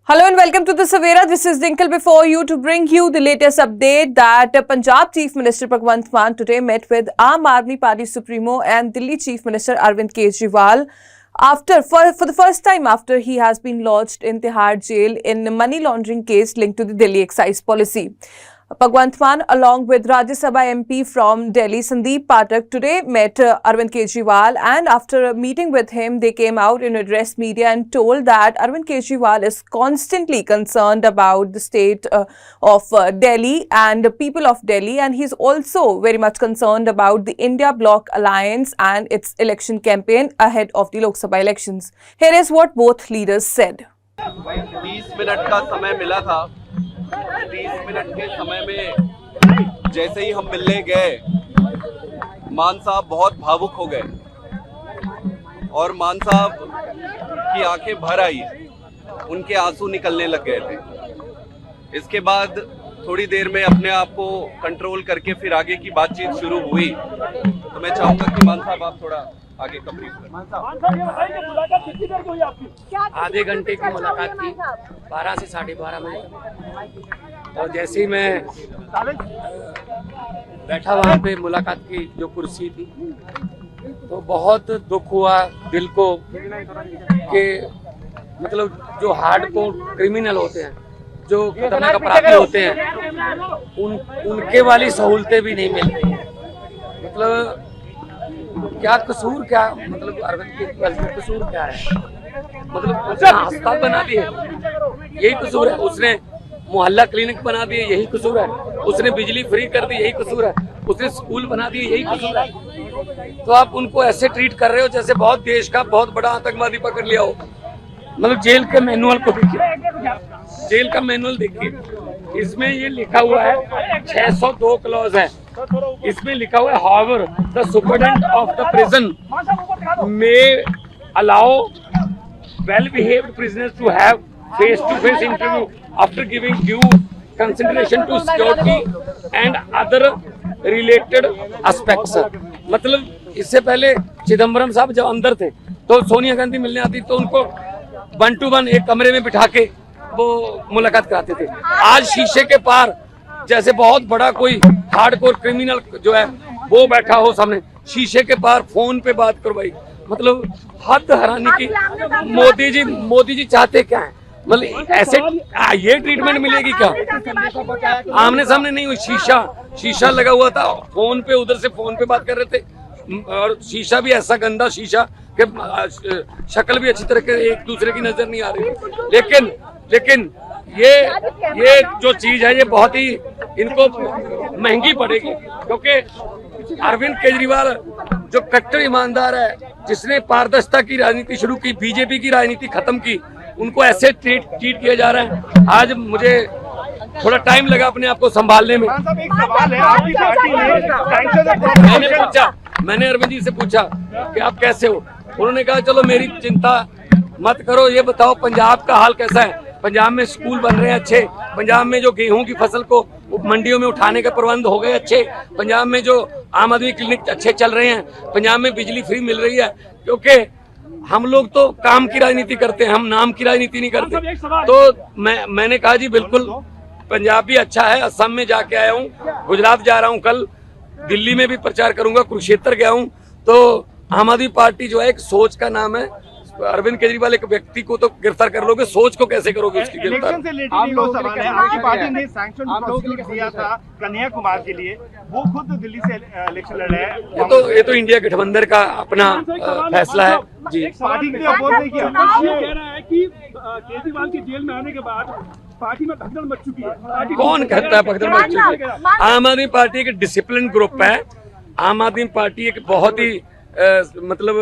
Hello and welcome to the Savera. This is Dinkle before you to bring you the latest update that Punjab Chief Minister Bhagwant Mann today met with Aam Aadmi Party Supremo and Delhi Chief Minister Arvind Kejriwal for the first time after he has been lodged in Tihar jail in a money laundering case linked to the Delhi excise policy. Bhagwant Mann, along with Rajya Sabha MP from Delhi, Sandeep Pathak, today met Arvind Kejriwal, and after meeting with him, they came out and addressed media and told that Arvind Kejriwal is constantly concerned about the state of Delhi and the people of Delhi, and he's also very much concerned about the India Bloc Alliance and its election campaign ahead of the Lok Sabha elections. Here is what both leaders said. 30 minute का समय मिला था। 30 minute के समय में जैसे ही हम मिलने गए, मान साहब बहुत भावुक हो गए और मान साहब की आंखें भर आई, उनके आंसू निकलने लग गए थे। इसके बाद थोड़ी देर में अपने आप को कंट्रोल करके फिर आगे की बातचीत शुरू हुई। तो मैं चाहूंगा कि मान साहब आप थोड़ा आगे का ब्रीफ करें। आधे घंटे की मुलाकात की, 12 से 12:30 बजे, और जैसे ही मैं बैठा वहाँ पे मुलाकात की जो कुर्सी थी, तो बहुत दुख हुआ दिल को कि मतलब जो हार्डकोर क्रिमिनल होते हैं, जो खतरनाक अपराधी होते हैं, उनके वाली सहूलतें भी नहीं मिल रही हैं। मतलब क्या कसूर, क्या मतलब अरविंद केजरीवाल का कसूर क्या है? मतलब उसने अस्पताल बना दिए, यही कसूर है। उसने मोहल्ला क्लिनिक बना दिए, यही कसूर है। उसने बिजली फ्री कर दी, यही कसूर है। उसने स्कूल बना दिए, यही कसूर है। तो आप उनको ऐसे ट्रीट कर रहे हो जैसे बहुत देश का बहुत बड़ा आतंकवादी पकड़ लिया हो। मतलब जेल के मैनुअल को देखिए, जेल का मैनुअल देखिए, इसमें ये लिखा हुआ है 602 क्लॉज है। इसमें लिखा हुआ है however the superintendent of the prison may allow well behaved prisoners to have face to face interview after giving due consideration to security and other related aspects. मतलब इससे पहले चिदम्बरम साहब जब अंदर थे तो सोनिया गांधी मिलने आती तो उनको 1 to 1 एक कमरे में बिठा के वो मुलाकात कराते थे। आज शीशे के पार जैसे बहुत बड़ा कोई हार्डकोर क्रिमिनल जो है वो बैठा हो सामने, शीशे के पार फोन पे बात करो भाई। मतलब हद हराने की। मोदी जी चाहते क्या है? मतलब ऐसे ये ट्रीटमेंट मिलेगी क्या? आमने सामने नहीं हुई, शीशा लगा हुआ था, फोन पे उधर से फोन पे बात कर रहे थे, और शीशा भी ऐसा गंदा शीशा कि शक्ल भी अच्छी तरह के एक दूसरे की नजर नहीं आ रही। लेकिन ये जो चीज है ये बहुत ही इनको महंगी पड़ेगी, क्योंकि अरविंद केजरीवाल जो कट्टर ईमानदार है, जिसने पारदर्शिता की राजनीति शुरू की, बीजेपी की राजनीति खत्म की, उनको ऐसे ट्रीट किया जा रहा है। आज मुझे थोड़ा टाइम लगा अपने आप को संभालने में। मैंने अरविंद जी से पूछा कि आप कैसे हो? उन्होंने कहा चलो मेरी चिंता मत करो, ये बताओ पंजाब का हाल कैसा है? पंजाब में स्कूल बन रहे हैं अच्छे, पंजाब में जो गेहूं की फसल को मंडियों में उठाने के प्रबंध हो गए अच्छे, पंजाब में जो आम आदमी क्लिनिक अच्छे चल रहे हैं, पंजाब में बिजली फ्री मिल रही है। क्योंकि हम लोग तो काम की राजनीति करते हैं, हम नाम की राजनीति नहीं करते। तो मैंने कहा जी बिल्कुल पंजाब भी अच्छा है। असम में जाके आया हूँ, गुजरात जा रहा हूँ, कल दिल्ली में भी प्रचार करूंगा, कुरुक्षेत्र गया हूँ। तो आम आदमी पार्टी जो है एक सोच का नाम है। अरविंद केजरीवाल एक व्यक्ति को तो गिरफ्तार कर लोगे, सोच को कैसे करोगे उसकी गिरफ्तार? आपकी पार्टी ने सैंक्शन प्रोसीक्यूट दिया था कन्हैया कुमार के लिए, वो खुद दिल्ली से इलेक्शन लड़ रहे हैं। ये तो इंडिया गठबंधन का अपना फैसला है जी। पार्टी के लिए अपोज नहीं किया। कह रहा है कि केजरीवाल के जेल में आने के बाद पार्टी में भगदड़ मच चुकी है। कौन कहता है भगदड़ मच चुकी है? आम आदमी पार्टी एक डिसिप्लिन ग्रुप है। आम आदमी पार्टी एक बहुत ही मतलब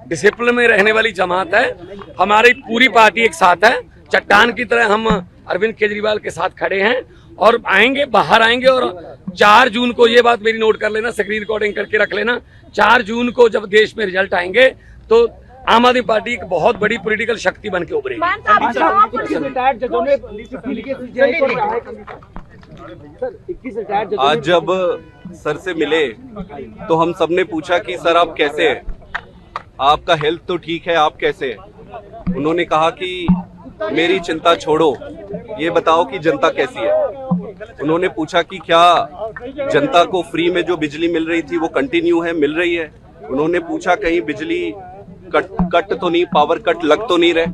डिसिप्लिन में रहने वाली जमात है। हमारी पूरी पार्टी एक साथ है, चट्टान की तरह हम अरविंद केजरीवाल के साथ खड़े हैं और आएंगे, बाहर आएंगे। और 4 जून को, ये बात मेरी नोट कर लेना, स्क्रीन रिकॉर्डिंग करके रख लेना, 4 जून को जब देश में रिजल्ट आएंगे तो आम आदमी पार्टी एक बहुत बड़ी पॉलिटिकल शक्ति बन के उभरेगी। आज जब सर से मिले तो हम सबने पूछा कि सर आप कैसे हैं, आपका हेल्थ तो ठीक है, आप कैसे हैं? उन्होंने कहा कि मेरी चिंता छोड़ो, ये बताओ कि जनता कैसी है। उन्होंने पूछा कि क्या जनता को फ्री में जो बिजली मिल रही थी वो कंटिन्यू है, मिल रही है। उन्होंने पूछा कहीं बिजली कट तो नहीं, पावर कट लग तो नहीं रहे।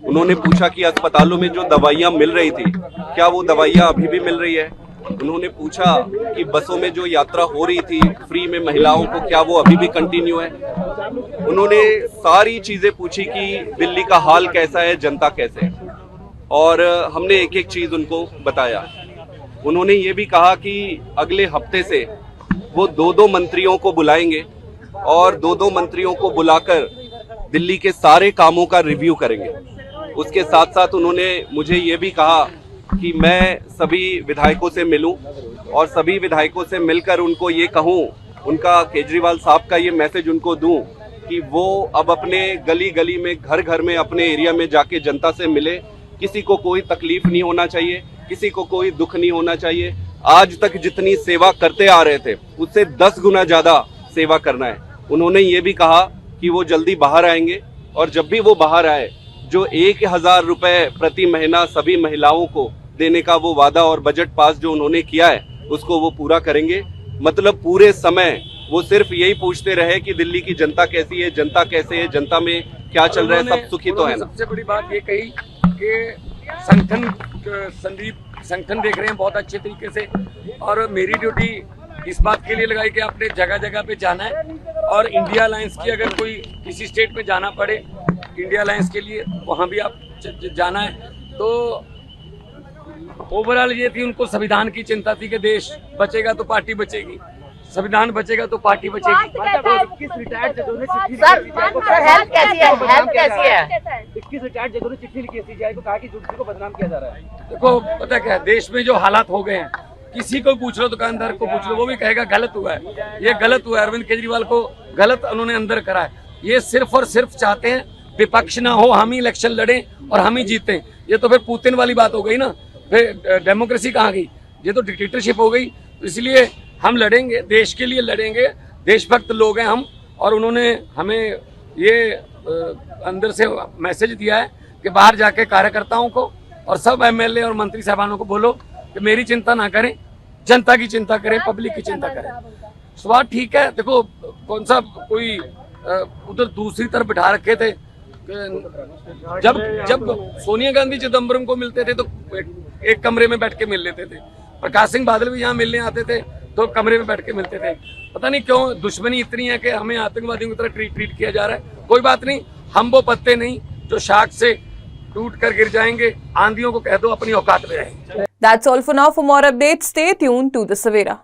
उन्होंने पूछा कि अस्पतालों में जो दवाइयां मिल रही थी क्या वो दवाइयां अभी भी मिल रही है। उन्होंने पूछा कि बसों में जो यात्रा हो रही थी फ्री में महिलाओं को क्या वो अभी भी कंटिन्यू है। उन्होंने सारी चीजें पूछी कि दिल्ली का हाल कैसा है, जनता कैसे है, और हमने एक एक चीज उनको बताया। उन्होंने ये भी कहा कि अगले हफ्ते से वो दो मंत्रियों को बुलाएंगे और दो मंत्रियों को बुलाकर दिल्ली के सारे कामों का रिव्यू करेंगे। उसके साथ साथ उन्होंने मुझे ये भी कहा कि मैं सभी विधायकों से मिलूं और सभी विधायकों से मिलकर उनको ये कहूं, उनका केजरीवाल साहब का ये मैसेज उनको दूं कि वो अब अपने गली गली में, घर घर में, अपने एरिया में जाके जनता से मिले। किसी को कोई तकलीफ नहीं होना चाहिए, किसी को कोई दुख नहीं होना चाहिए। आज तक जितनी सेवा करते आ रहे थे उससे 10 गुना ज्यादा सेवा करना है। उन्होंने ये भी कहा कि वो जल्दी बाहर आएंगे और जब भी वो बाहर आए जो 1000 रुपए प्रति महीना सभी महिलाओं को देने का वो वादा और बजट पास जो उन्होंने किया है उसको वो पूरा करेंगे। मतलब पूरे समय वो सिर्फ यही पूछते रहे कि दिल्ली की जनता कैसी है, जनता कैसे है, जनता में क्या चल रहा है, सब सुखी तो है ना। सबसे बड़ी बात ये कही कि संगठन देख रहे हैं बहुत अच्छे तरीके से, और मेरी ड्यूटी इस बात के लिए लगाई कि आपने जगह जगह पे जाना है और इंडिया अलायंस की अगर कोई किसी स्टेट में जाना पड़े इंडिया अलायंस के लिए वहाँ भी आप जाना है। तो ओवरऑल ये थी, उनको संविधान की चिंता थी कि देश बचेगा तो पार्टी बचेगी, संविधान बचेगा तो पार्टी बचेगी। 21 रिटायर्ड जजों ने चिट्ठी लिखी सीजीआई को, कहा कि जुडिशरी को बदनाम किया जा रहा है। देखो पता क्या है, देश में जो हालात हो गए हैं, किसी को पूछ लो, दुकानदार को पूछ लो, वो भी कहेगा गलत हुआ है, ये गलत हुआ है। अरविंद केजरीवाल को गलत उन्होंने अंदर करा है। ये सिर्फ और सिर्फ चाहते हैं विपक्ष ना हो, हम ही इलेक्शन लड़ें और हम ही जीतें। ये तो फिर पुतिन वाली बात हो गई ना, फिर डेमोक्रेसी कहाँ गई, ये तो डिक्टेटरशिप हो गई। तो इसलिए हम लड़ेंगे, देश के लिए लड़ेंगे, देशभक्त लोग हैं हम। और उन्होंने हमें ये अंदर से मैसेज दिया है कि बाहर जाके कार्यकर्ताओं को और सब एमएलए और मंत्री साहबानों को बोलो कि मेरी चिंता ना करें, जनता की चिंता करें, पब्लिक की चिंता करें। स्वाद ठीक है। देखो कौन सा कोई उधर दूसरी तरफ बिठा रखे थे। जब सोनिया गांधी चिदम्बरम को मिलते थे तो एक कमरे में बैठ के मिल लेते थे। प्रकाश सिंह बादल भी यहाँ मिलने आते थे तो कमरे में बैठ के मिलते थे। पता नहीं क्यों दुश्मनी इतनी है कि हमें आतंकवादियों की तरह ट्रीट किया जा रहा है। कोई बात नहीं, हम वो पत्ते नहीं जो शाख से टूट कर गिर जाएंगे। आंधियों को कह दो अपनी औकात में रहें। That's all for now. For more updates, stay tuned to The Savera.